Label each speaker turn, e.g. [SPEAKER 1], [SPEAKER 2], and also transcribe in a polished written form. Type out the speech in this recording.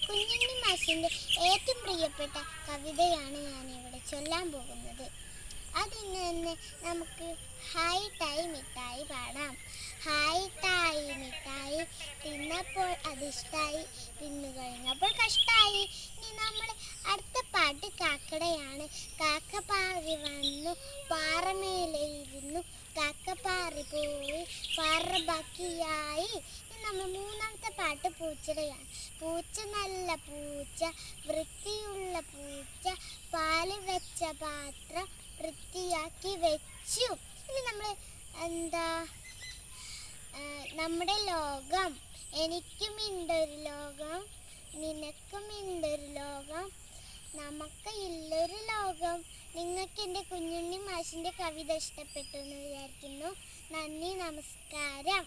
[SPEAKER 1] കുഞ്ഞുണ്ണി മാഷിൻ്റെ ഏറ്റവും പ്രിയപ്പെട്ട കവിതയാണ് ഞാനിവിടെ ചൊല്ലാൻ പോകുന്നത്. അതിന് തന്നെ നമുക്ക് ഹായ് ടായ് മിഠായി പാടാം. ഹായ് ടായ് മിഠായി തിന്നപ്പോൾ അതിഷ്ടായി, തിന്നു കഴിഞ്ഞപ്പോൾ കഷ്ടായി. ഇനി നമ്മൾ അടുത്ത പാട്ട് കാക്കടയാണ്. കാക്ക പാറി വന്നു പാറമേലെ ഇരുന്നു, കാക്ക പാറി പോയി പാറ ബാക്കിയായി. ഇനി നമ്മൾ മൂന്നാമത്തെ പാട്ട് പൂച്ചയുടെയാണ്. പൂച്ച നല്ല പൂച്ച, വൃത്തിയുള്ള പൂച്ച, പാല് വെച്ച പാത്രം വൃത്തിയാക്കി വെച്ചു. ഇനി നമ്മൾ നമ്മുടെ ലോകം, എനിക്കുമിണ്ടൊരു ലോകം, നിനക്കുമിണ്ടൊരു ലോകം, നമുക്ക് ഇല്ലൊരു ലോകം. നിങ്ങൾക്ക് എൻ്റെ കുഞ്ഞുണ്ണി മാഷിൻ്റെ കവിത ഇഷ്ടപ്പെട്ടു എന്ന് വിചാരിക്കുന്നു. നന്ദി, നമസ്കാരം.